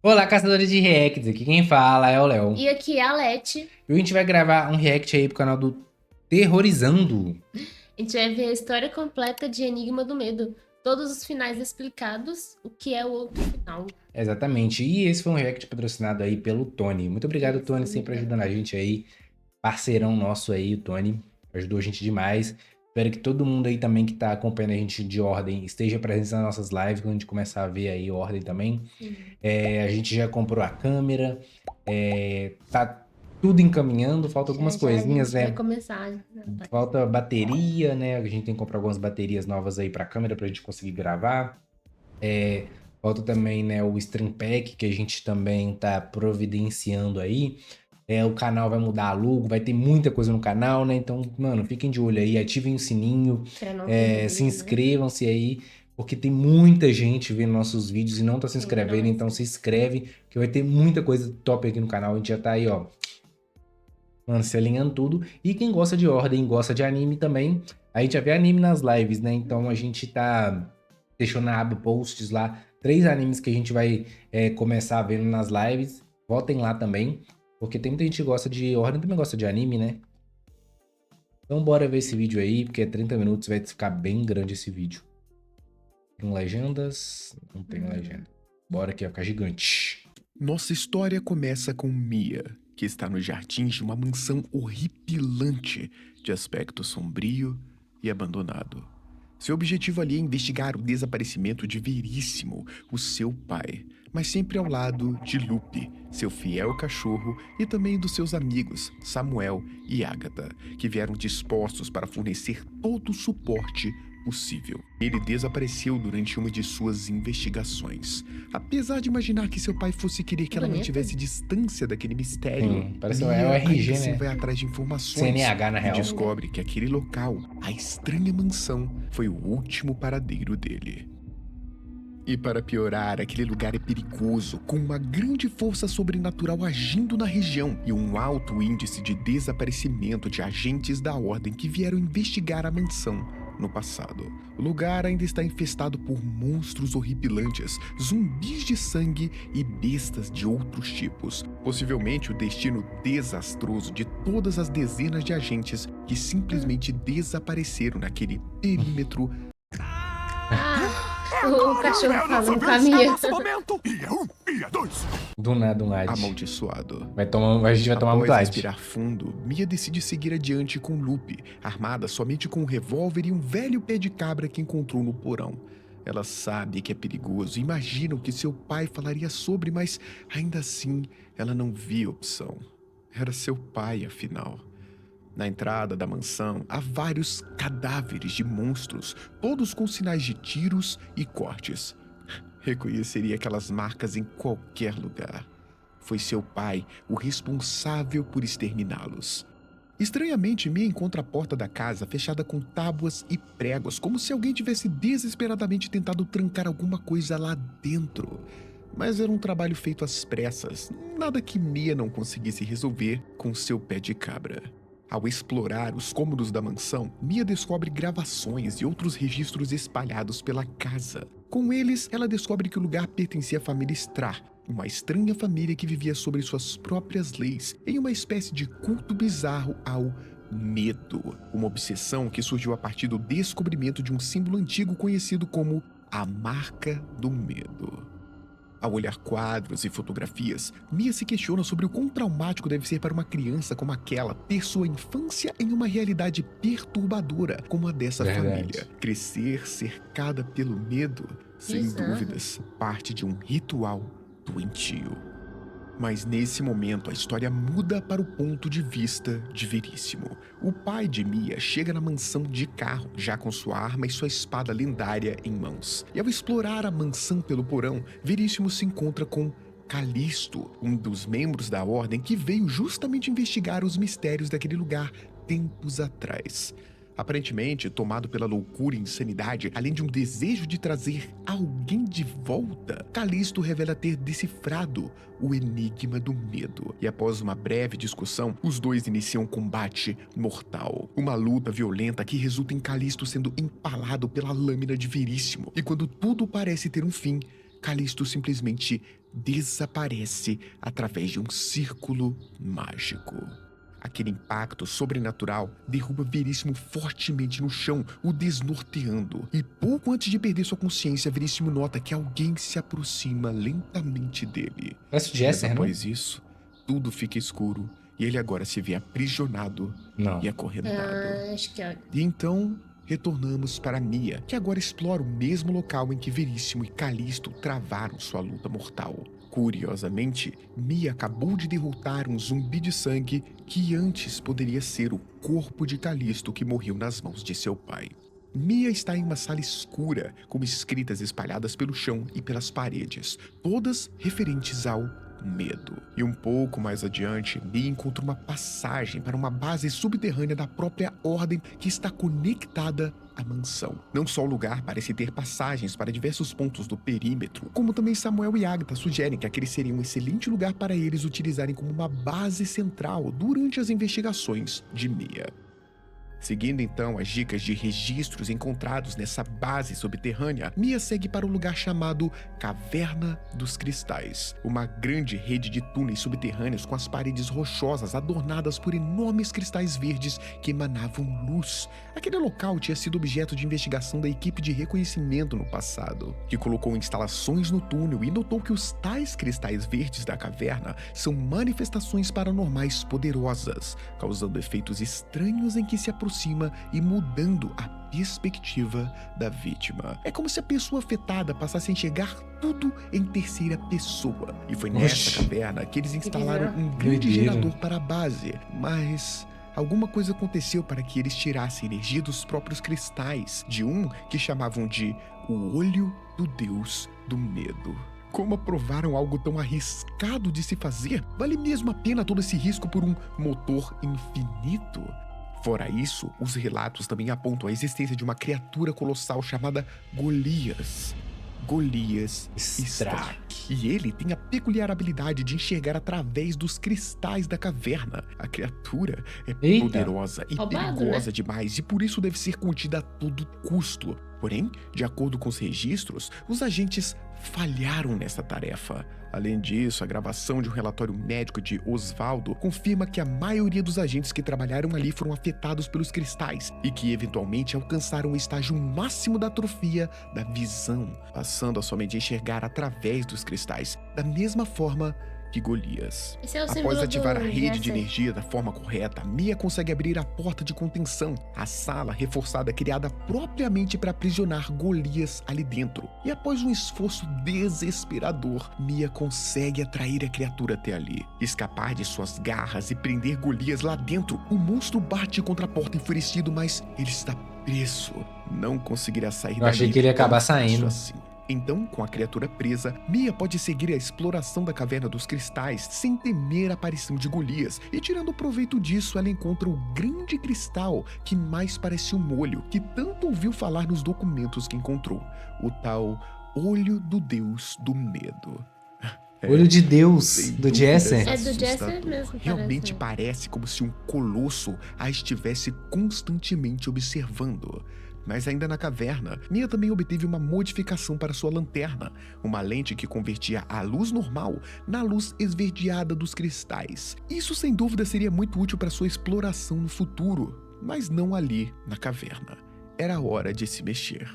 Olá, caçadores de reacts, aqui quem fala é o Léo. E aqui é a Leti. E a gente vai gravar um react aí pro canal do Terrorizando. A gente vai ver a história completa de Enigma do Medo. Todos os finais explicados, o que é o outro final. Exatamente, e esse foi um react patrocinado aí pelo Tony. Muito obrigado, Tony, sempre ajudando a gente aí. Parceirão nosso aí, o Tony, ajudou a gente demais. Espero que todo mundo aí também que tá acompanhando a gente de ordem esteja presente nas nossas lives, quando a gente começar a ver aí ordem também. A gente já comprou a câmera, tá tudo encaminhando, falta algumas Já a coisinhas, gente vai né? começar. Falta bateria, né? A gente tem que comprar algumas baterias novas aí pra câmera pra gente conseguir gravar. Falta também, né, o Stream Pack que a gente também tá providenciando aí. O canal vai mudar a logo, vai ter muita coisa no canal, né? Então, mano, fiquem de olho aí, ativem o sininho, Pra não perder, se né? inscrevam-se aí, porque tem muita gente vendo nossos vídeos e não tá se Ainda não inscrevendo, é então se inscreve, que vai ter muita coisa top aqui no canal. A gente já tá aí, ó, mano, se alinhando tudo. E quem gosta de ordem, gosta de anime também, a gente já vê anime nas lives, né? Então a gente tá deixando na aba posts lá 3 animes que a gente vai começar vendo nas lives. Votem lá também, porque tem muita gente que gosta de ordem e também gosta de anime, né? Então bora ver esse vídeo aí, porque 30 minutos vai ficar bem grande esse vídeo. Tem legendas? Não tem legenda. Bora que vai ficar gigante. Nossa história começa com Mia, que está nos jardins de uma mansão horripilante, de aspecto sombrio e abandonado. Seu objetivo ali é investigar o desaparecimento de Veríssimo, o seu pai, mas sempre ao lado de Lupe, seu fiel cachorro, e também dos seus amigos, Samuel e Agatha, que vieram dispostos para fornecer todo o suporte possível. Ele desapareceu durante uma de suas investigações. Apesar de imaginar que seu pai fosse querer que ela Bonito. mantivesse distância daquele mistério, Parece Mia o RG, ainda assim né? vai atrás de informações CNH, na e real. descobre que aquele local, a estranha mansão, foi o último paradeiro dele. E para piorar, aquele lugar é perigoso, com uma grande força sobrenatural agindo na região e um alto índice de desaparecimento de agentes da ordem que vieram investigar a mansão no passado. O lugar ainda está infestado por monstros horripilantes, zumbis de sangue e bestas de outros tipos. Possivelmente o destino desastroso de todas as dezenas de agentes que simplesmente desapareceram naquele perímetro. O cachorro falando com a Mia. Do nada, um ad. Amaldiçoado. A gente vai tomar muito Após ad. respirar fundo, Mia decide seguir adiante com Lupe, armada somente com um revólver e um velho pé de cabra que encontrou no porão. Ela sabe que é perigoso e imagina o que seu pai falaria sobre, mas ainda assim ela não via opção. Era seu pai, afinal. Na entrada da mansão, há vários cadáveres de monstros, todos com sinais de tiros e cortes. Reconheceria aquelas marcas em qualquer lugar. Foi seu pai o responsável por exterminá-los. Estranhamente, Mia encontra a porta da casa fechada com tábuas e pregos, como se alguém tivesse desesperadamente tentado trancar alguma coisa lá dentro. Mas era um trabalho feito às pressas, nada que Mia não conseguisse resolver com seu pé de cabra. Ao explorar os cômodos da mansão, Mia descobre gravações e outros registros espalhados pela casa. Com eles, ela descobre que o lugar pertencia à família Strar, uma estranha família que vivia sobre suas próprias leis, em uma espécie de culto bizarro ao medo. Uma obsessão que surgiu a partir do descobrimento de um símbolo antigo conhecido como a Marca do Medo. Ao olhar quadros e fotografias, Mia se questiona sobre o quão traumático deve ser para uma criança como aquela ter sua infância em uma realidade perturbadora como a dessa família. Crescer cercada pelo medo, sem Bizarro. dúvidas, parte de um ritual doentio. Mas nesse momento a história muda para o ponto de vista de Veríssimo. O pai de Mia chega na mansão de carro, já com sua arma e sua espada lendária em mãos. E ao explorar a mansão pelo porão, Veríssimo se encontra com Calisto, um dos membros da ordem que veio justamente investigar os mistérios daquele lugar tempos atrás. Aparentemente, tomado pela loucura e insanidade, além de um desejo de trazer alguém de volta, Calisto revela ter decifrado o enigma do medo. E após uma breve discussão, os dois iniciam um combate mortal. Uma luta violenta que resulta em Calisto sendo empalado pela lâmina de Veríssimo. E quando tudo parece ter um fim, Calisto simplesmente desaparece através de um círculo mágico. Aquele impacto sobrenatural derruba Veríssimo fortemente no chão, o desnorteando. E pouco antes de perder sua consciência, Veríssimo nota que alguém se aproxima lentamente dele. Parece o Mas Jesser, não? após isso, tudo fica escuro e ele agora se vê aprisionado Não. e acorrentado. Acho que é. E então, retornamos para Mia, que agora explora o mesmo local em que Veríssimo e Calisto travaram sua luta mortal. Curiosamente, Mia acabou de derrotar um zumbi de sangue que antes poderia ser o corpo de Calisto que morreu nas mãos de seu pai. Mia está em uma sala escura, com escritas espalhadas pelo chão e pelas paredes, todas referentes ao medo. E um pouco mais adiante, Mia encontra uma passagem para uma base subterrânea da própria Ordem que está conectada à mansão. Não só o lugar parece ter passagens para diversos pontos do perímetro, como também Samuel e Agatha sugerem que aquele seria um excelente lugar para eles utilizarem como uma base central durante as investigações de Mia. Seguindo então as dicas de registros encontrados nessa base subterrânea, Mia segue para um lugar chamado Caverna dos Cristais, uma grande rede de túneis subterrâneos com as paredes rochosas adornadas por enormes cristais verdes que emanavam luz. Aquele local tinha sido objeto de investigação da equipe de reconhecimento no passado, que colocou instalações no túnel e notou que os tais cristais verdes da caverna são manifestações paranormais poderosas, causando efeitos estranhos em que se aproxima e mudando a perspectiva da vítima. É como se a pessoa afetada passasse a enxergar tudo em terceira pessoa. E foi nessa caverna que eles instalaram um grande gerador para a base. Mas alguma coisa aconteceu para que eles tirassem energia dos próprios cristais, de um que chamavam de o Olho do Deus do Medo. Como aprovaram algo tão arriscado de se fazer? Vale mesmo a pena todo esse risco por um motor infinito? Fora isso, os relatos também apontam a existência de uma criatura colossal chamada Golias. Golias Strack. E ele tem a peculiar habilidade de enxergar através dos cristais da caverna. A criatura é poderosa e Roubado, perigosa demais e por isso deve ser contida a todo custo. Porém, de acordo com os registros, os agentes falharam nessa tarefa. Além disso, a gravação de um relatório médico de Osvaldo confirma que a maioria dos agentes que trabalharam ali foram afetados pelos cristais e que eventualmente alcançaram o estágio máximo da atrofia da visão, passando a somente enxergar através dos cristais, da mesma forma que Golias. Esse é o Após símbolo ativar a do rede de Jesser. energia da forma correta, Mia consegue abrir a porta de contenção, a sala reforçada criada propriamente para aprisionar Golias ali dentro. E após um esforço desesperador, Mia consegue atrair a criatura até ali, escapar de suas garras e prender Golias lá dentro. O monstro bate contra a porta enfurecido, mas ele está preso. Não conseguirá sair Eu achei dali que ele ia acabar tão fácil saindo. assim. Então, com a criatura presa, Mia pode seguir a exploração da Caverna dos Cristais sem temer a aparição de Golias, e tirando proveito disso, ela encontra o grande cristal que mais parece um molho, que tanto ouviu falar nos documentos que encontrou, o tal Olho do Deus do Medo. Olho de Deus, Sem do dúvidas, Jesser. É do Jesser assustador. mesmo, Realmente parece. parece como se um colosso a estivesse constantemente observando. Mas ainda na caverna, Mia também obteve uma modificação para sua lanterna, uma lente que convertia a luz normal na luz esverdeada dos cristais. Isso sem dúvida seria muito útil para sua exploração no futuro, mas não ali na caverna. Era hora de se mexer.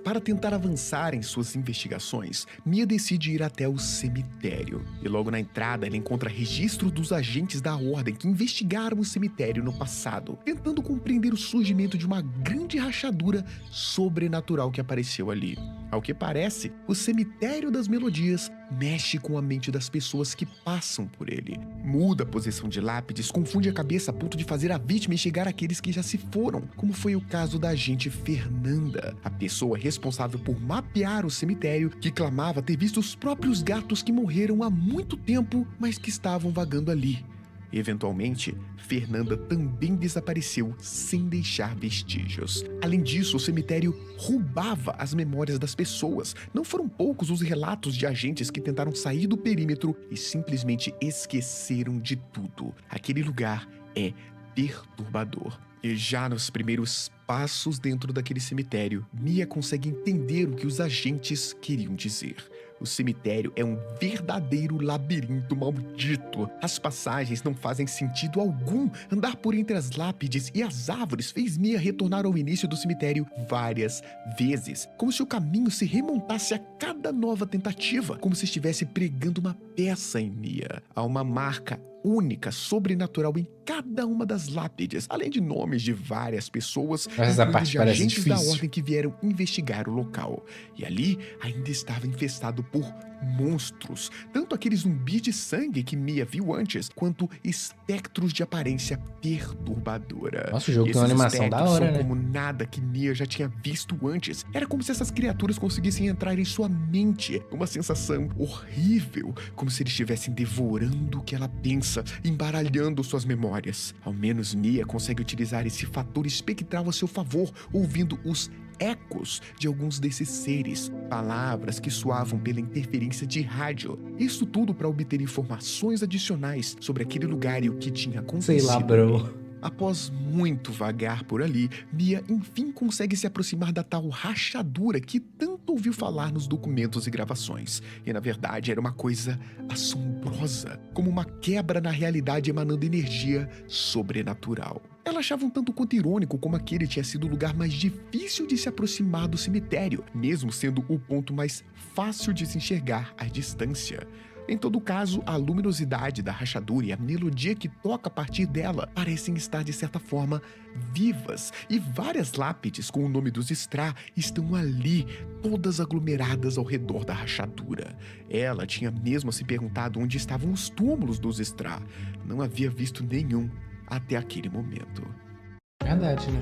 Para tentar avançar em suas investigações, Mia decide ir até o cemitério. E logo na entrada, ela encontra registro dos agentes da Ordem que investigaram o cemitério no passado, tentando compreender o surgimento de uma grande rachadura sobrenatural que apareceu ali. Ao que parece, o Cemitério das Melodias mexe com a mente das pessoas que passam por ele. Muda a posição de lápides, confunde a cabeça a ponto de fazer a vítima enxergar aqueles que já se foram, como foi o caso da agente Fernanda, a pessoa responsável por mapear o cemitério, que clamava ter visto os próprios gatos que morreram há muito tempo, mas que estavam vagando ali. Eventualmente, Fernanda também desapareceu sem deixar vestígios. Além disso, o cemitério roubava as memórias das pessoas. Não foram poucos os relatos de agentes que tentaram sair do perímetro e simplesmente esqueceram de tudo. Aquele lugar é perturbador. E já nos primeiros passos dentro daquele cemitério, Mia consegue entender o que os agentes queriam dizer. O cemitério é um verdadeiro labirinto maldito. As passagens não fazem sentido algum. Andar por entre as lápides e as árvores fez Mia retornar ao início do cemitério várias vezes, como se o caminho se remontasse a cada nova tentativa, como se estivesse pregando uma peça em Mia. Há uma marca única, sobrenatural em cada uma das lápides, além de nomes de várias pessoas, Essa incluindo parte de parece agentes da difícil. ordem que vieram investigar o local. E ali ainda estava infestado por monstros, tanto aqueles zumbis de sangue que Mia viu antes, quanto espectros de aparência perturbadora. Nossa, o jogo tem uma Esses animação da espectros hora, são né? como nada que Mia já tinha visto antes. Era como se essas criaturas conseguissem entrar em sua mente, uma sensação horrível, como se eles estivessem devorando o que ela pensa, embaralhando suas memórias. Ao menos Mia consegue utilizar esse fator espectral a seu favor, ouvindo os ecos de alguns desses seres, palavras que soavam pela interferência de rádio. Isso tudo para obter informações adicionais sobre aquele lugar e o que tinha acontecido. Sei lá, bro. Após muito vagar por ali, Mia enfim consegue se aproximar da tal rachadura que tanto ouviu falar nos documentos e gravações. E na verdade era uma coisa assombrosa, como uma quebra na realidade emanando energia sobrenatural. Ela achava um tanto quanto irônico como aquele tinha sido o lugar mais difícil de se aproximar do cemitério, mesmo sendo o ponto mais fácil de se enxergar à distância. Em todo caso, a luminosidade da rachadura e a melodia que toca a partir dela parecem estar, de certa forma, vivas, e várias lápides com o nome dos Strah estão ali, todas aglomeradas ao redor da rachadura. Ela tinha mesmo se perguntado onde estavam os túmulos dos Strah. Não havia visto nenhum até aquele momento. Verdade, né?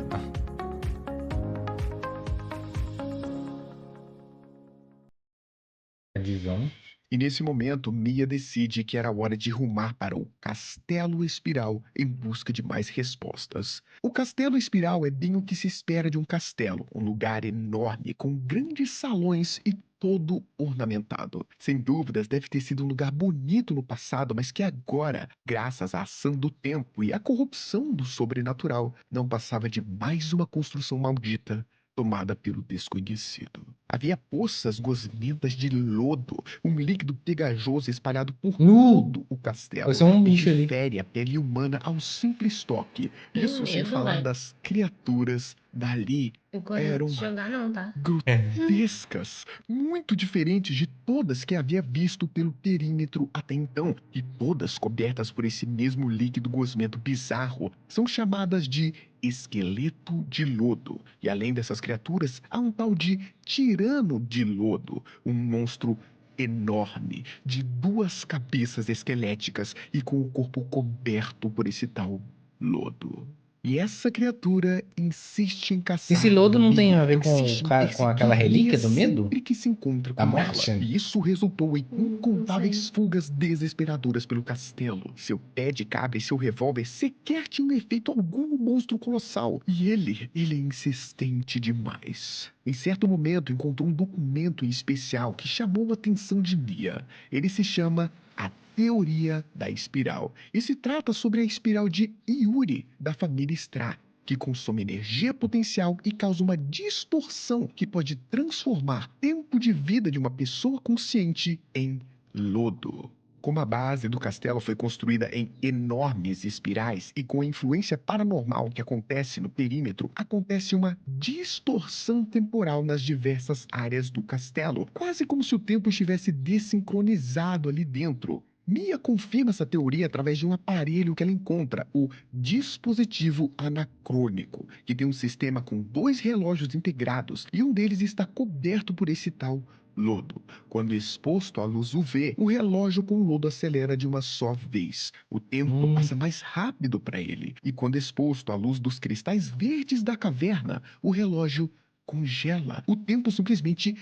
A visão. E nesse momento, Mia decide que era hora de rumar para o Castelo Espiral em busca de mais respostas. O Castelo Espiral é bem o que se espera de um castelo, um lugar enorme com grandes salões e todo ornamentado. Sem dúvidas, deve ter sido um lugar bonito no passado, mas que agora, graças à ação do tempo e à corrupção do sobrenatural, não passava de mais uma construção maldita tomada pelo desconhecido. Havia poças gosmentas de lodo, um líquido pegajoso espalhado por todo o castelo, Esse é um e bicho ali. que fere a pele humana ao simples toque. Isso sem medo, falar velho. das criaturas dali. Não corre Eram de jogar não, tá? grotescas, muito diferentes de todas que havia visto pelo perímetro até então, e todas cobertas por esse mesmo líquido gosmento bizarro. São chamadas de esqueleto de lodo. E além dessas criaturas, há um tal de tirano de lodo, um monstro enorme, de 2 cabeças esqueléticas e com o corpo coberto por esse tal lodo. E essa criatura insiste em caçar Esse lodo não tem Mia, a ver insiste em com aquela perseguir Mia relíquia do medo? sempre que se encontra Da com ela. morte? E isso resultou em incontáveis sei. fugas desesperadoras pelo castelo. Seu pé de cabra e seu revólver sequer tinham efeito algum no monstro colossal. E ele é insistente demais. Em certo momento, encontrou um documento em especial que chamou a atenção de Mia. Ele se chama A Teoria da Espiral, e se trata sobre a espiral de Yuri, da família Strah, que consome energia potencial e causa uma distorção que pode transformar tempo de vida de uma pessoa consciente em lodo. Como a base do castelo foi construída em enormes espirais e com a influência paranormal que acontece no perímetro, acontece uma distorção temporal nas diversas áreas do castelo, quase como se o tempo estivesse desincronizado ali dentro. Mia confirma essa teoria através de um aparelho que ela encontra, o dispositivo anacrônico, que tem um sistema com 2 relógios integrados e um deles está coberto por esse tal lodo. Quando exposto à luz UV, o relógio com lodo acelera de uma só vez. O tempo passa mais rápido para ele, e quando exposto à luz dos cristais verdes da caverna, o relógio congela. O tempo simplesmente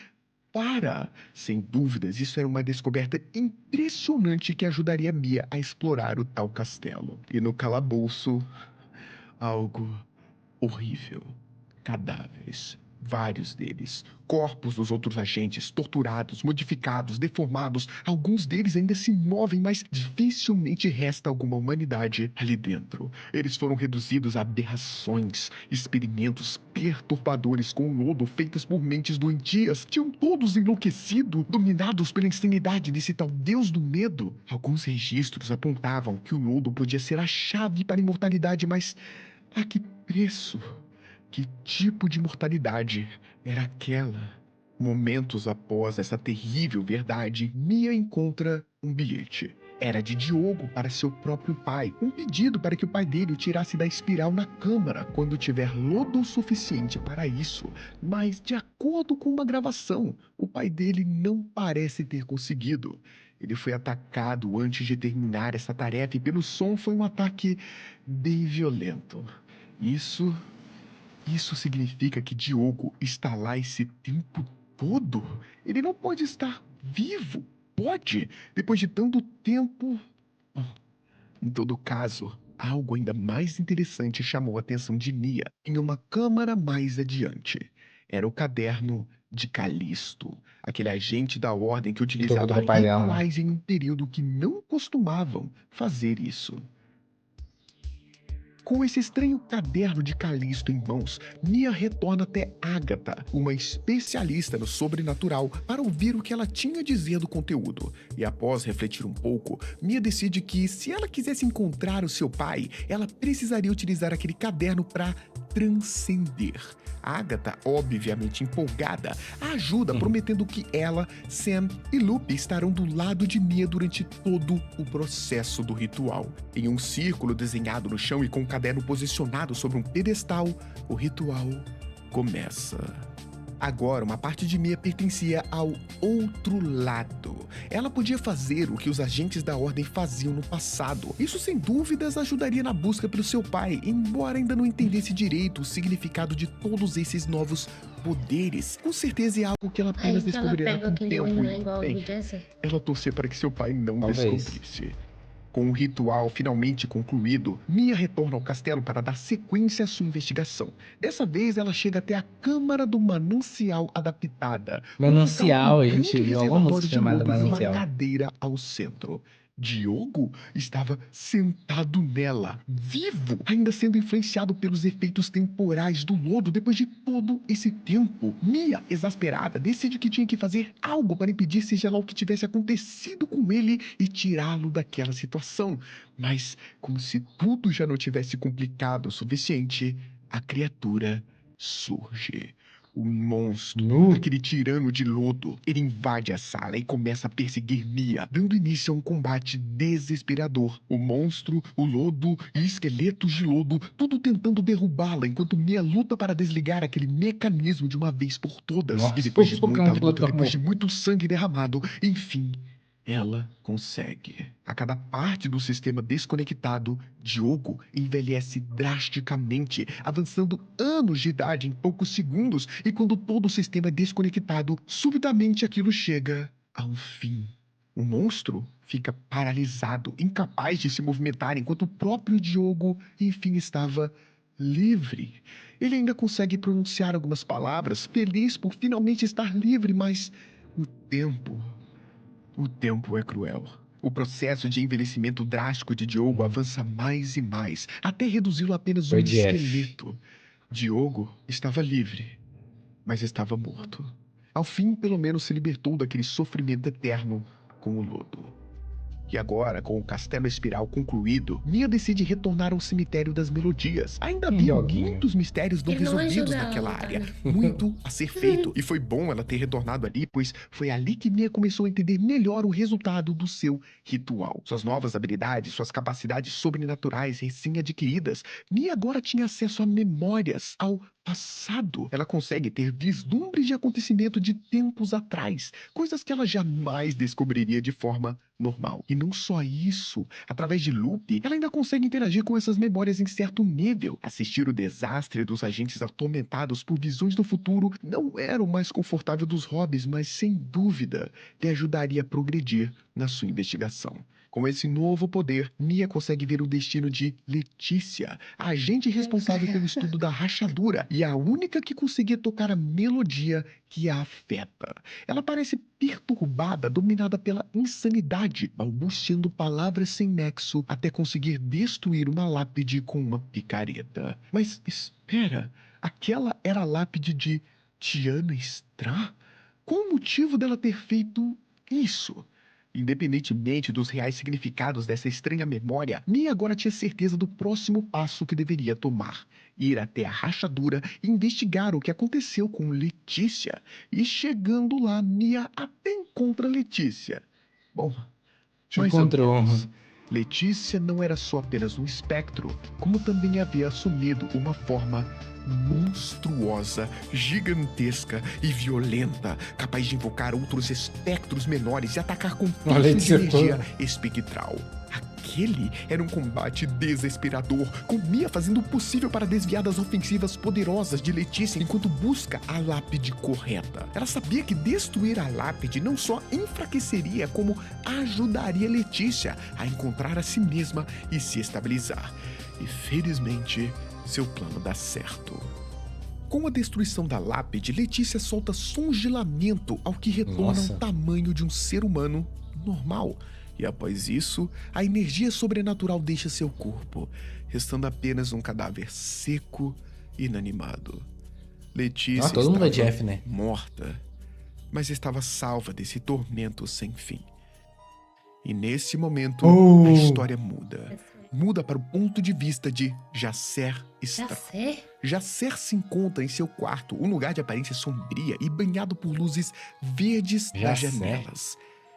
para. Sem dúvidas, isso era uma descoberta impressionante que ajudaria Mia a explorar o tal castelo. E no calabouço, algo horrível. Cadáveres, Vários deles. Corpos dos outros agentes, torturados, modificados, deformados. Alguns deles ainda se movem, mas dificilmente resta alguma humanidade ali dentro. Eles foram reduzidos a aberrações, experimentos perturbadores com lodo feitos por mentes doentias. Tinham todos enlouquecido, dominados pela insanidade desse tal Deus do medo. Alguns registros apontavam que o lodo podia ser a chave para a imortalidade, mas a que preço? Que tipo de mortalidade era aquela? Momentos após essa terrível verdade, Mia encontra um bilhete. Era de Diogo para seu próprio pai. Um pedido para que o pai dele o tirasse da espiral na câmara quando tiver lodo o suficiente para isso. Mas, de acordo com uma gravação, o pai dele não parece ter conseguido. Ele foi atacado antes de terminar essa tarefa e, pelo som, foi um ataque bem violento. Isso significa que Diogo está lá esse tempo todo? Ele não pode estar vivo. Pode, depois de tanto tempo. Em todo caso, algo ainda mais interessante chamou a atenção de Nia em uma câmara mais adiante. Era o caderno de Calisto, aquele agente da ordem que Eu tô utilizava com o pai dela, né? rituais em um período que não costumavam fazer isso. Com esse estranho caderno de Calisto em mãos, Nia retorna até Agatha, uma especialista no sobrenatural, para ouvir o que ela tinha a dizer do conteúdo. E após refletir um pouco, Mia decide que, se ela quisesse encontrar o seu pai, ela precisaria utilizar aquele caderno para transcender. Agatha, obviamente empolgada, a ajuda, prometendo que ela, Sam e Lupe estarão do lado de Mia durante todo o processo do ritual. Em um círculo desenhado no chão e com o caderno posicionado sobre um pedestal, o ritual começa. Agora, uma parte de Mia pertencia ao outro lado. Ela podia fazer o que os agentes da Ordem faziam no passado. Isso, sem dúvidas, ajudaria na busca pelo seu pai, embora ainda não entendesse direito o significado de todos esses novos poderes. Com certeza é algo que ela apenas Aí que ela descobrirá pega com o aquele tempo olho, e, né? Igual bem, do Jesse. ela torcer para que seu pai não Talvez. descobrisse. Com o ritual finalmente concluído, Mia retorna ao castelo para dar sequência à sua investigação. Dessa vez, ela chega até a Câmara do Manancial Adaptada. Um Manancial, local a com um gente grande viu alguma música reservatório de chamada lodo e uma Manancial. cadeira ao centro. Diogo estava sentado nela, vivo, ainda sendo influenciado pelos efeitos temporais do lodo depois de todo esse tempo. Mia, exasperada, decide que tinha que fazer algo para impedir seja lá o que tivesse acontecido com ele e tirá-lo daquela situação. Mas, como se tudo já não tivesse complicado o suficiente, a criatura surge. O monstro, aquele tirano de lodo, ele invade a sala e começa a perseguir Mia, dando início a um combate desesperador. O monstro, o lodo e esqueletos de lodo, tudo tentando derrubá-la, enquanto Mia luta para desligar aquele mecanismo de uma vez por todas. Nossa, E depois de o muita plano de luta, luta depois de acabou. muito sangue derramado, enfim, ela consegue. A cada parte do sistema desconectado, Diogo envelhece drasticamente, avançando anos de idade em poucos segundos, e quando todo o sistema é desconectado, subitamente aquilo chega a um fim. O monstro fica paralisado, incapaz de se movimentar, enquanto o próprio Diogo, enfim, estava livre. Ele ainda consegue pronunciar algumas palavras, feliz por finalmente estar livre, mas o tempo é cruel. O processo de envelhecimento drástico de Diogo avança mais e mais, até reduzi-lo a apenas um Foi Jeff. esqueleto. Diogo estava livre, mas estava morto. Ao fim, pelo menos se libertou daquele sofrimento eterno com o lodo. E agora, com o castelo espiral concluído, Mia decide retornar ao cemitério das melodias. Ainda havia Joguinho. muitos mistérios não Ele não resolvidos ajuda ela a naquela lutar, área. né? Muito a ser feito. E foi bom ela ter retornado ali, pois foi ali que Mia começou a entender melhor o resultado do seu ritual. Suas novas habilidades, suas capacidades sobrenaturais recém-adquiridas. Mia agora tinha acesso a memórias, ao passado. Ela consegue ter vislumbres de acontecimento de tempos atrás, coisas que ela jamais descobriria de forma normal. E não só isso, através de Lupe, ela ainda consegue interagir com essas memórias em certo nível. Assistir o desastre dos agentes atormentados por visões do futuro não era o mais confortável dos hobbies, mas sem dúvida lhe ajudaria a progredir na sua investigação. Com esse novo poder, Mia consegue ver o destino de Letícia, a agente responsável pelo estudo da rachadura, e a única que conseguia tocar a melodia que a afeta. Ela parece perturbada, dominada pela insanidade, balbuciando palavras sem nexo até conseguir destruir uma lápide com uma picareta. Mas espera, aquela era a lápide de Tiana Stra? Qual o motivo dela ter feito isso? Independentemente dos reais significados dessa estranha memória, Mia agora tinha certeza do próximo passo que deveria tomar: ir até a rachadura e investigar o que aconteceu com Letícia. E chegando lá, Mia até encontra Letícia. Bom, Te mais ou encontrou. menos. Letícia não era só apenas um espectro, como também havia assumido uma forma monstruosa, gigantesca e violenta, capaz de invocar outros espectros menores e atacar com Olha, pulsos de Letícia energia espectral. Aquele era um combate desesperador, com Mia fazendo o possível para desviar das ofensivas poderosas de Letícia enquanto busca a lápide correta. Ela sabia que destruir a lápide não só enfraqueceria, como ajudaria Letícia a encontrar a si mesma e se estabilizar. E felizmente, seu plano dá certo. Com a destruição da lápide, Letícia solta sons de lamento ao que retorna Nossa. ao tamanho de um ser humano normal. E após isso, a energia sobrenatural deixa seu corpo, restando apenas um cadáver seco e inanimado. Letícia Todo mundo é estava Jeff, né? morta, mas estava salva desse tormento sem fim. E nesse momento, a história muda. Muda para o ponto de vista de Jasser Já Stra. sei. Jasser se encontra em seu quarto, um lugar de aparência sombria e banhado por luzes verdes das Jasser. janelas.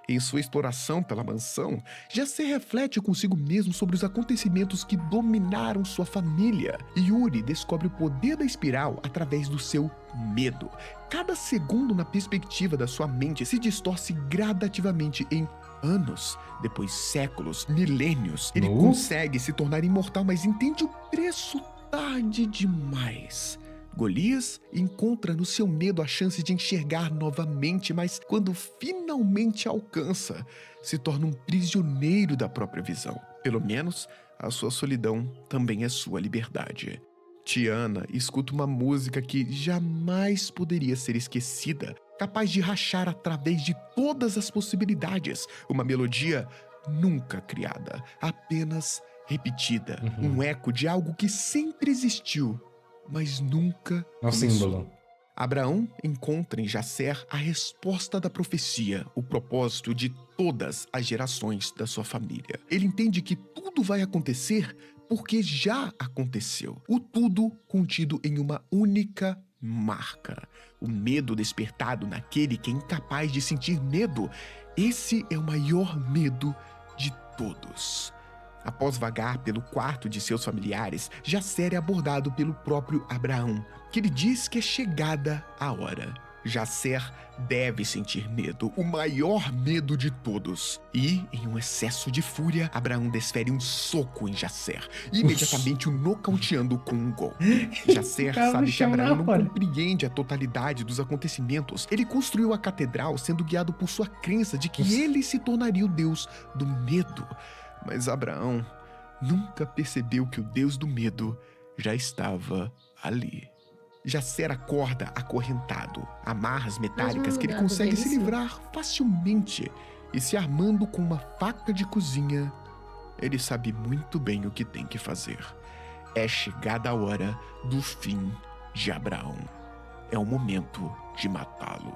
Em sua exploração pela mansão, Jasser reflete consigo mesmo sobre os acontecimentos que dominaram sua família. Yuri descobre o poder da espiral através do seu medo. Cada segundo na perspectiva da sua mente se distorce gradativamente em anos, depois séculos, milênios. Ele consegue se tornar imortal, mas entende o preço tarde demais. Golias encontra no seu medo a chance de enxergar novamente, mas quando finalmente alcança, se torna um prisioneiro da própria visão. Pelo menos, a sua solidão também é sua liberdade. Tiana escuta uma música que jamais poderia ser esquecida, capaz de rachar através de todas as possibilidades. Uma melodia nunca criada, apenas repetida. Um eco de algo que sempre existiu, mas nunca É um começou. símbolo. Abraão encontra em Jasser a resposta da profecia, o propósito de todas as gerações da sua família. Ele entende que tudo vai acontecer porque já aconteceu. O tudo contido em uma única marca. O medo despertado naquele que é incapaz de sentir medo. Esse é o maior medo de todos. Após vagar pelo quarto de seus familiares, Jasser é abordado pelo próprio Abraão, que lhe diz que é chegada a hora. Jasser deve sentir medo, o maior medo de todos. E, em um excesso de fúria, Abraão desfere um soco em Jasser, imediatamente o nocauteando com um golpe. Jasser sabe que Abraão não compreende a totalidade dos acontecimentos. Ele construiu a catedral sendo guiado por sua crença de que ele se tornaria o Deus do medo. Mas Abraão nunca percebeu que o Deus do medo já estava ali. Jasser acorda acorrentado, amarras metálicas que ele consegue se livrar facilmente e se armando com uma faca de cozinha, ele sabe muito bem o que tem que fazer. É chegada a hora do fim de Abraão. É o momento de matá-lo.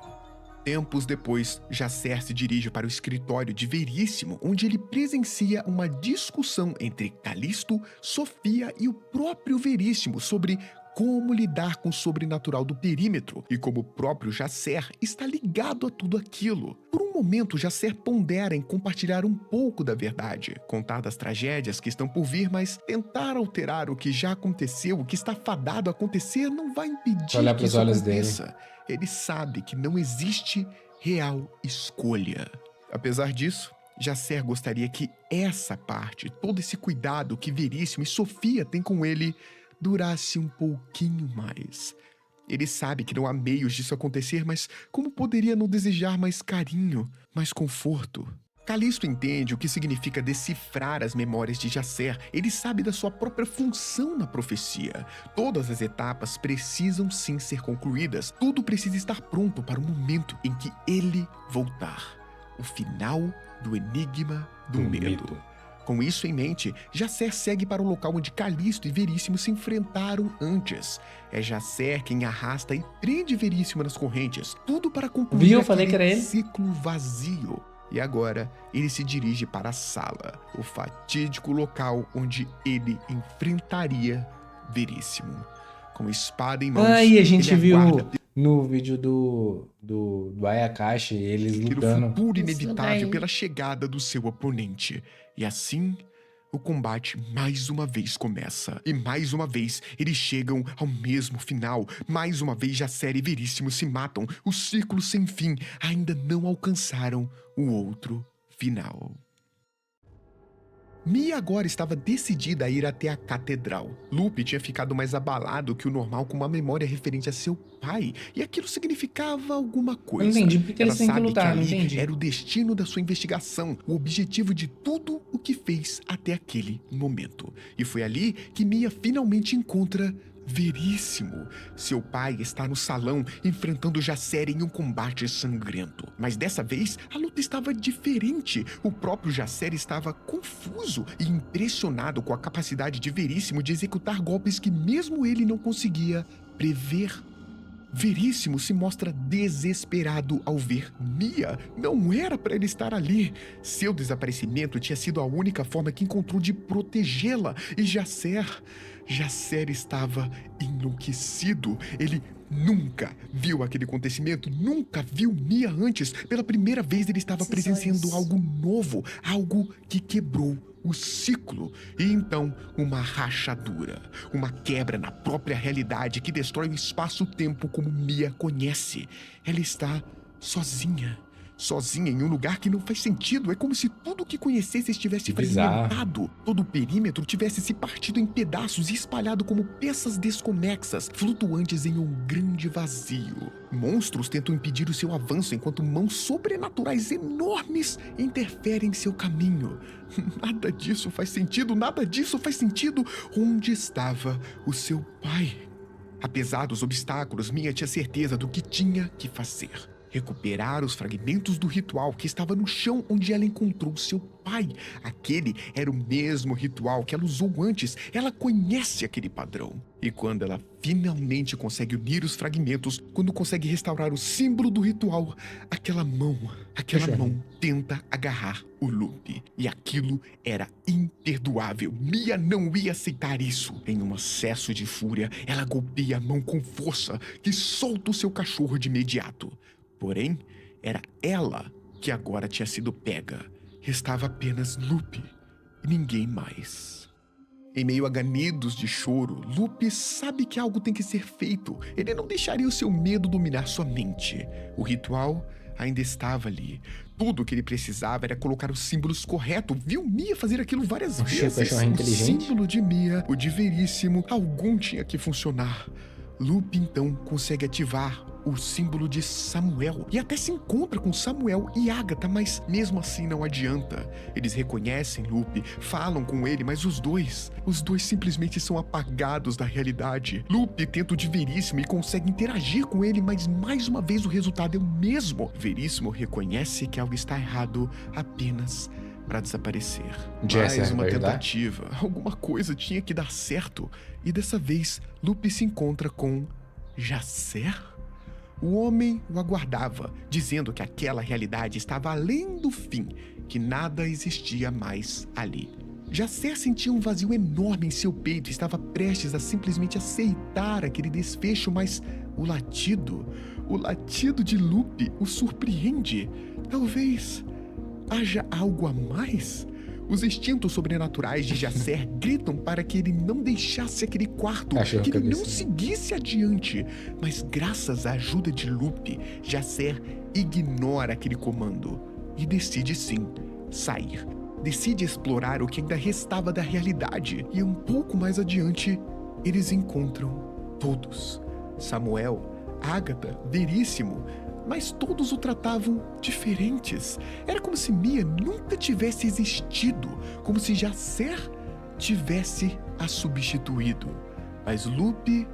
Tempos depois, Jasser se dirige para o escritório de Veríssimo, onde ele presencia uma discussão entre Calisto, Sofia e o próprio Veríssimo sobre como lidar com o sobrenatural do perímetro e como o próprio Jasser está ligado a tudo aquilo. Por um momento, Jasser pondera em compartilhar um pouco da verdade, contar das tragédias que estão por vir, mas tentar alterar o que já aconteceu, o que está fadado a acontecer, não vai impedir Olhar que pros isso olhos aconteça. Ele sabe que não existe real escolha. Apesar disso, Jasser gostaria que essa parte, todo esse cuidado que Veríssimo e Sofia têm com ele, durasse um pouquinho mais. Ele sabe que não há meios disso acontecer, mas como poderia não desejar mais carinho, mais conforto? Calisto entende o que significa decifrar as memórias de Jacer. Ele sabe da sua própria função na profecia. Todas as etapas precisam sim ser concluídas. Tudo precisa estar pronto para o momento em que ele voltar. O final do enigma do medo. Com isso em mente, Jacer segue para o local onde Calisto e Veríssimo se enfrentaram antes. É Jacer quem arrasta e prende Veríssimo nas correntes. Tudo para concluir Viu? Eu falei que era ele. ciclo vazio. E agora, ele se dirige para a sala, o fatídico local onde ele enfrentaria Veríssimo. Com espada em mãos, Aí a gente ele viu aguarda no vídeo do Ayakashi eles pelo lutando. futuro Isso, inevitável daí. pela chegada do seu oponente. E assim, o combate mais uma vez começa. E mais uma vez, eles chegam ao mesmo final. Mais uma vez, Jacer e Veríssimo se matam. O ciclo sem fim. Ainda não alcançaram o outro final. Mia agora estava decidida a ir até a catedral. Lupe tinha ficado mais abalado que o normal com uma memória referente a seu pai, e aquilo significava alguma coisa. Eu não entendi porque eles têm que sabe lutar, não ali entendi. era o destino da sua investigação, o objetivo de tudo o que fez até aquele momento. E foi ali que Mia finalmente encontra Veríssimo. Seu pai está no salão enfrentando Jacer em um combate sangrento. Mas dessa vez, a luta estava diferente. O próprio Jacer estava confuso e impressionado com a capacidade de Veríssimo de executar golpes que mesmo ele não conseguia prever. Veríssimo se mostra desesperado ao ver Mia. Não era para ele estar ali. Seu desaparecimento tinha sido a única forma que encontrou de protegê-la. E Jacer estava enlouquecido. Ele nunca viu aquele acontecimento, nunca viu Mia antes. Pela primeira vez ele estava Esses presenciando olhos. algo novo, algo que quebrou o ciclo. E então, uma rachadura, uma quebra na própria realidade que destrói o espaço-tempo como Mia conhece. Ela está sozinha em um lugar que não faz sentido. É como se tudo que conhecesse estivesse Que bizarro. fragmentado. Todo o perímetro tivesse se partido em pedaços e espalhado como peças desconexas, flutuantes em um grande vazio. Monstros tentam impedir o seu avanço enquanto mãos sobrenaturais enormes interferem em seu caminho. Nada disso faz sentido. Onde estava o seu pai? Apesar dos obstáculos, Mia tinha certeza do que tinha que fazer. Recuperar os fragmentos do ritual que estava no chão onde ela encontrou seu pai. Aquele era o mesmo ritual que ela usou antes. Ela conhece aquele padrão. E quando ela finalmente consegue unir os fragmentos, quando consegue restaurar o símbolo do ritual, aquela mão tenta agarrar o Lupe. E aquilo era imperdoável. Mia não ia aceitar isso. Em um acesso de fúria, ela golpeia a mão com força, que solta o seu cachorro de imediato. Porém, era ela que agora tinha sido pega. Restava apenas Lupe e ninguém mais. Em meio a ganidos de choro, Lupe sabe que algo tem que ser feito. Ele não deixaria o seu medo dominar sua mente. O ritual ainda estava ali. Tudo o que ele precisava era colocar os símbolos corretos. Viu Mia fazer aquilo várias vezes. cachorro inteligente. O símbolo de Mia, o de Veríssimo, algum tinha que funcionar. Lupe então consegue ativar o símbolo de Samuel e até se encontra com Samuel e Agatha, mas mesmo assim não adianta. Eles reconhecem Lupe, falam com ele, mas os dois simplesmente são apagados da realidade. Lupe tenta o de Veríssimo e consegue interagir com ele, mas mais uma vez o resultado é o mesmo. Veríssimo reconhece que algo está errado apenas para desaparecer. Mais uma tentativa. Alguma coisa tinha que dar certo. E dessa vez, Lupe se encontra com Jacer? O homem o aguardava, dizendo que aquela realidade estava além do fim, que nada existia mais ali. Jacer sentia um vazio enorme em seu peito e estava prestes a simplesmente aceitar aquele desfecho, mas o latido de Lupe o surpreende. Talvez haja algo a mais? Os instintos sobrenaturais de Jacer gritam para que ele não deixasse aquele quarto, que ele não seguisse adiante. Mas graças à ajuda de Lupe, Jacer ignora aquele comando e decide sim sair. Decide explorar o que ainda restava da realidade. E um pouco mais adiante, eles encontram todos. Samuel, Agatha, Veríssimo, mas todos o tratavam diferentes. Era como se Mia nunca tivesse existido, como se Jacer tivesse a substituído. Mas Lupe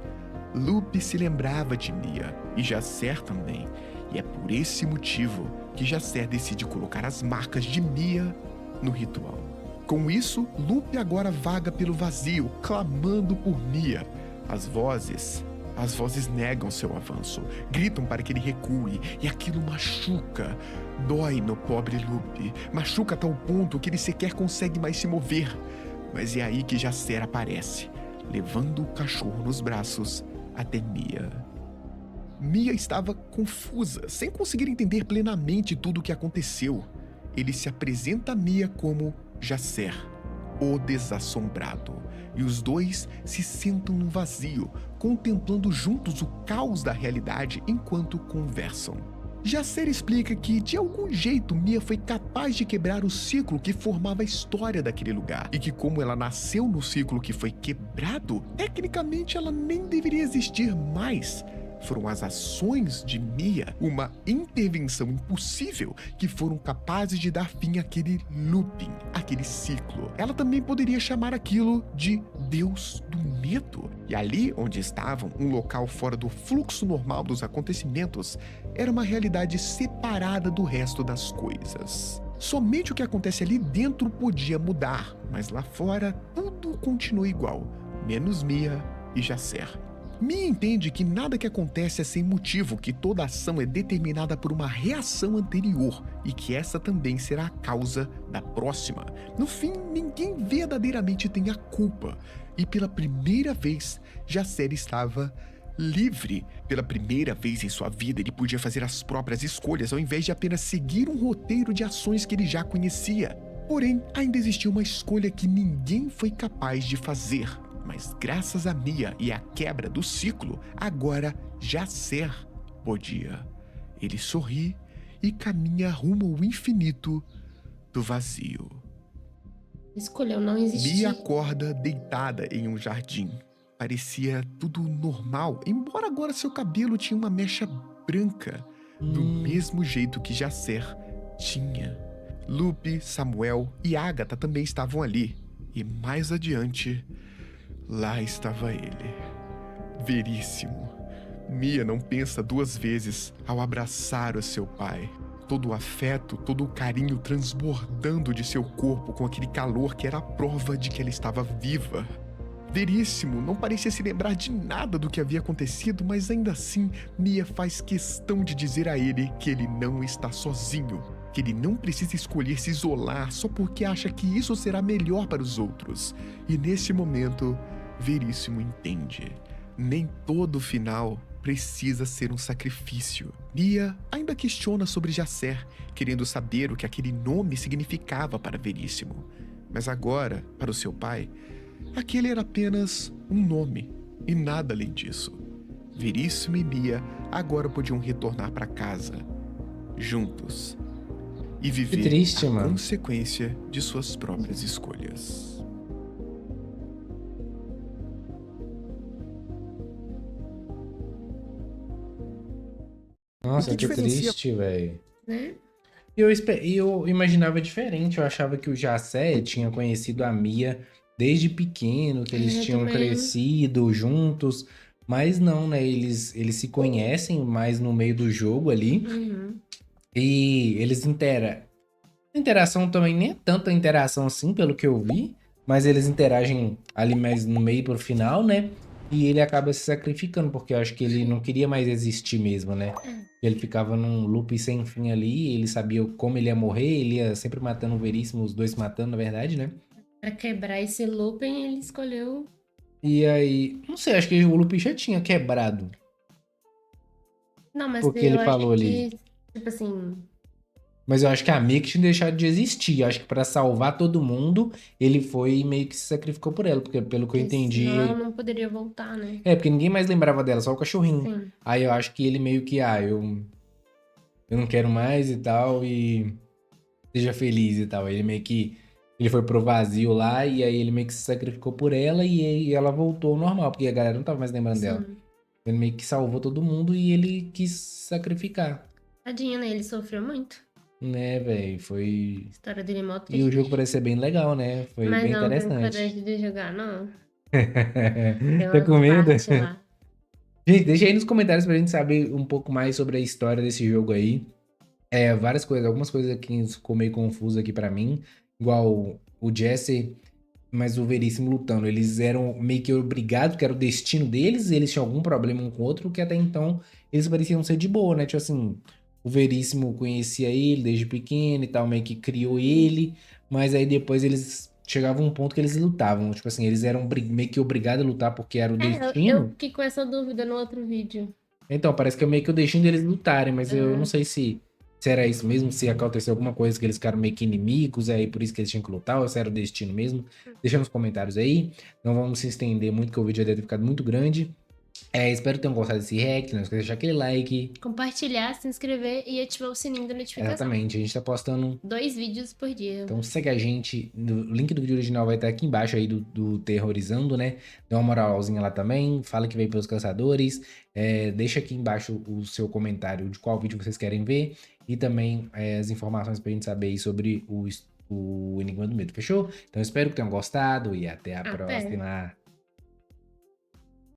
se lembrava de Mia e Jacer também. E é por esse motivo que Jacer decide colocar as marcas de Mia no ritual. Com isso, Lupe agora vaga pelo vazio, clamando por Mia. As vozes negam seu avanço, gritam para que ele recue, e aquilo machuca, dói no pobre Lupe, machuca a tal ponto que ele sequer consegue mais se mover. Mas é aí que Jacer aparece, levando o cachorro nos braços até Mia. Mia estava confusa, sem conseguir entender plenamente tudo o que aconteceu. Ele se apresenta a Mia como Jacer, o desassombrado, e os dois se sentam no vazio, contemplando juntos o caos da realidade enquanto conversam. Jacer explica que, de algum jeito, Mia foi capaz de quebrar o ciclo que formava a história daquele lugar, e que, como ela nasceu no ciclo que foi quebrado, tecnicamente ela nem deveria existir mais. Foram as ações de Mia, uma intervenção impossível, que foram capazes de dar fim àquele looping, àquele ciclo. Ela também poderia chamar aquilo de Deus do Medo. E ali onde estavam, um local fora do fluxo normal dos acontecimentos, era uma realidade separada do resto das coisas. Somente o que acontece ali dentro podia mudar, mas lá fora tudo continua igual, menos Mia e Jacer. Mia entende que nada que acontece é sem motivo, que toda ação é determinada por uma reação anterior e que essa também será a causa da próxima. No fim, ninguém verdadeiramente tem a culpa. E pela primeira vez, Jacer estava livre. Pela primeira vez em sua vida, ele podia fazer as próprias escolhas ao invés de apenas seguir um roteiro de ações que ele já conhecia. Porém, ainda existia uma escolha que ninguém foi capaz de fazer. Mas graças a Mia e à quebra do ciclo, agora Jacer podia. Ele sorri e caminha rumo ao infinito do vazio. Escolheu não existir. Mia acorda deitada em um jardim. Parecia tudo normal, embora agora seu cabelo tinha uma mecha branca, do mesmo jeito que Jacer tinha. Lupe, Samuel e Agatha também estavam ali. E mais adiante, lá estava ele, Veríssimo. Mia não pensa duas vezes ao abraçar o seu pai. Todo o afeto, todo o carinho transbordando de seu corpo com aquele calor que era a prova de que ela estava viva. Veríssimo não parecia se lembrar de nada do que havia acontecido, mas ainda assim, Mia faz questão de dizer a ele que ele não está sozinho, que ele não precisa escolher se isolar só porque acha que isso será melhor para os outros. E nesse momento, Veríssimo entende. Nem todo final precisa ser um sacrifício. Mia ainda questiona sobre Jacer, querendo saber o que aquele nome significava para Veríssimo. Mas agora, para o seu pai, aquele era apenas um nome e nada além disso. Veríssimo e Mia agora podiam retornar para casa, juntos, e viver triste, a mano. consequência de suas próprias escolhas. Nossa, O que que diferencia- triste, velho. Né? Eu imaginava diferente, eu achava que o Jacé tinha conhecido a Mia desde pequeno, que eles Eu tinham também. crescido juntos, mas não, né? Eles se conhecem mais no meio do jogo ali, Uhum. e eles A interação também nem é tanta interação assim, pelo que eu vi, mas eles interagem ali mais no meio pro final, né? E ele acaba se sacrificando, porque eu acho que ele não queria mais existir mesmo, né? Ele ficava num loop sem fim ali, ele sabia como ele ia morrer, ele ia sempre matando o Veríssimo, os dois matando, na verdade, né? Pra quebrar esse looping, ele escolheu. E aí, não sei, acho que o loop já tinha quebrado. Não, mas Porque eu ele acho falou que, ali. tipo assim, Mas eu acho que a Mia que tinha deixado de existir. Eu acho que pra salvar todo mundo, ele foi e meio que se sacrificou por ela, porque pelo que eu porque senão ela entendi. não poderia voltar, né? É, porque ninguém mais lembrava dela, só o cachorrinho. Sim. Aí eu acho que ele meio que, eu não quero mais e tal, e seja feliz e tal. Ele meio que, ele foi pro vazio lá, e aí ele meio que se sacrificou por ela, e aí ela voltou ao normal, porque a galera não tava mais lembrando dela. Sim. Ele meio que salvou todo mundo e ele quis se sacrificar. Tadinho, né? Ele sofreu muito. Né, velho? Foi. A história dele é mó E o triste. jogo parece ser bem legal, né? Foi Mas bem não tenho interessante. coragem de jogar, não. Tem Tá com umas medo? partes lá. Gente, deixa aí nos comentários pra gente saber um pouco mais sobre a história desse jogo aí. Várias coisas, algumas coisas aqui ficou meio confuso aqui pra mim. Igual o Jesse, mas o Veríssimo lutando. Eles eram meio que obrigados, que era o destino deles, e eles tinham algum problema um com o outro, que até então eles pareciam ser de boa, né? Tipo assim, o Veríssimo conhecia ele desde pequeno e tal, meio que criou ele, mas aí depois eles chegavam a um ponto que eles lutavam. Tipo assim, eles eram meio que obrigados a lutar porque era o Eu destino. fiquei com essa dúvida no outro vídeo. Então, parece que é meio que o destino deles lutarem, mas eu não Ah, sei se era isso mesmo, se aconteceu alguma coisa que eles ficaram meio que inimigos, aí por isso que eles tinham que lutar, ou se era o destino mesmo. Deixa nos comentários aí. Não vamos se estender muito, que o vídeo já deve ter ficado muito grande. Espero que tenham gostado desse react. Não esqueça de deixar aquele like. compartilhar, se inscrever e ativar o sininho da notificação. Exatamente, a gente tá postando. 2 vídeos por dia. Então segue a gente. O link do vídeo original vai estar aqui embaixo aí do Terrorizando, né? Dá uma moralzinha lá também. Fala que veio pelos caçadores. Deixa aqui embaixo o seu comentário de qual vídeo vocês querem ver. E também as informações pra gente saber aí sobre o Enigma do Medo. Fechou? Então espero que tenham gostado e até a Até. próxima.